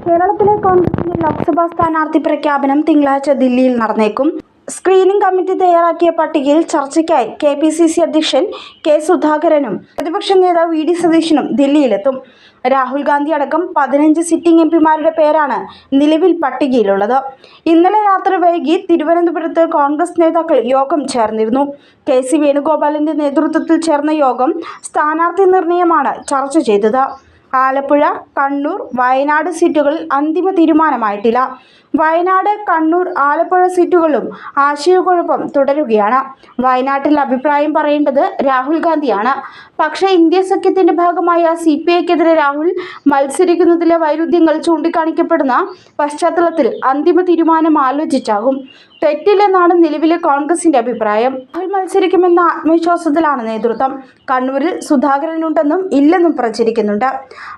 കേരളത്തിലെ കോൺഗ്രസിന്റെ ലോക്സഭാ സ്ഥാനാർത്ഥി പ്രഖ്യാപനം തിങ്കളാഴ്ച ദില്ലിയിൽ നടന്നേക്കും. സ്ക്രീനിംഗ് കമ്മിറ്റി തയ്യാറാക്കിയ പട്ടികയിൽ ചർച്ചയ്ക്കായി KPCC അധ്യക്ഷൻ K. സുധാകരനും പ്രതിപക്ഷ നേതാവ് VD സതീശനും ദില്ലിയിലെത്തും. രാഹുൽ ഗാന്ധി അടക്കം 15 സിറ്റിംഗ് എംപിമാരുടെ പേരാണ് നിലവിൽ പട്ടികയിലുള്ളത്. ഇന്നലെ രാത്രി വൈകി തിരുവനന്തപുരത്ത് കോൺഗ്രസ് നേതാക്കൾ യോഗം ചേർന്നിരുന്നു. KC വേണുഗോപാലിന്റെ നേതൃത്വത്തിൽ ചേർന്ന യോഗം സ്ഥാനാർത്ഥി നിർണയമാണ് ചർച്ച ചെയ്തത്. ആലപ്പുഴ, കണ്ണൂർ, വയനാട് സീറ്റുകളിൽ അന്തിമ തീരുമാനമായിട്ടില്ല. വയനാട്, കണ്ണൂർ, ആലപ്പുഴ സീറ്റുകളിലും ആശയക്കുഴപ്പം തുടരുകയാണ്. വയനാട്ടിൽ അഭിപ്രായം പറയേണ്ടത് രാഹുൽ ഗാന്ധിയാണ്. പക്ഷേ ഇന്ത്യ സഖ്യത്തിന്റെ ഭാഗമായ CPIക്കെതിരെ രാഹുൽ മത്സരിക്കുന്നതിലെ വൈരുദ്ധ്യങ്ങൾ ചൂണ്ടിക്കാണിക്കപ്പെടുന്ന പശ്ചാത്തലത്തിൽ അന്തിമ തീരുമാനം ആലോചിച്ചാകും. തെറ്റില്ലെന്നാണ് നിലവിലെ കോൺഗ്രസിന്റെ അഭിപ്രായം. രാഹുൽ മത്സരിക്കുമെന്ന ആത്മവിശ്വാസത്തിലാണ് നേതൃത്വം. കണ്ണൂരിൽ സുധാകരനുണ്ടെന്നും ഇല്ലെന്നും പ്രചരിക്കുന്നുണ്ട്.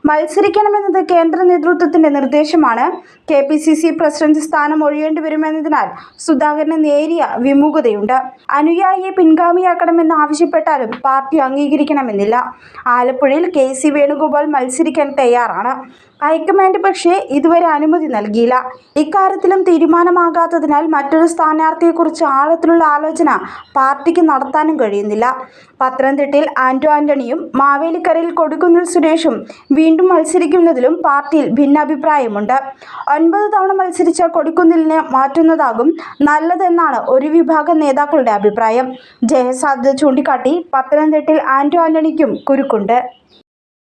മത്സരിക്കണമെന്നത് കേന്ദ്ര നേതൃത്വത്തിന്റെ നിർദ്ദേശമാണ്. KPCC പ്രസിഡന്റ് സ്ഥാനം ഒഴിയേണ്ടി വരുമെന്നതിനാൽ സുധാകരന് നേരിയ വിമുഖതയുണ്ട്. അനുയായിയെ പിൻഗാമിയാക്കണമെന്ന് ആവശ്യപ്പെട്ടാലും പാർട്ടി അംഗീകരിക്കണമെന്നില്ല. ആലപ്പുഴയിൽ KC വേണുഗോപാൽ മത്സരിക്കാൻ തയ്യാറാണ്. ഹൈക്കമാൻഡ് പക്ഷേ ഇതുവരെ അനുമതി നൽകിയില്ല. ഇക്കാര്യത്തിലും തീരുമാനമാകാത്തതിനാൽ മറ്റൊരു സ്ഥാനാർത്ഥിയെക്കുറിച്ച് ആഴത്തിലുള്ള ആലോചന പാർട്ടിക്ക് നടത്താനും കഴിയുന്നില്ല. പത്തനംതിട്ടയിൽ ആന്റോ ആന്റണിയും മാവേലിക്കരയിൽ കൊടിക്കുന്നിൽ സുരേഷും വീണ്ടും മത്സരിക്കുന്നതിലും പാർട്ടിയിൽ ഭിന്നാഭിപ്രായമുണ്ട്. 9 തവണ മത്സരിച്ച കൊടിക്കുന്നിലിനെ മാറ്റുന്നതാകും നല്ലതെന്നാണ് ഒരു വിഭാഗം നേതാക്കളുടെ അഭിപ്രായം. ജയസാധ്യത ചൂണ്ടിക്കാട്ടി പത്തനംതിട്ടയിൽ ആന്റോ ആന്റണിക്കും കുരുക്കുണ്ട്.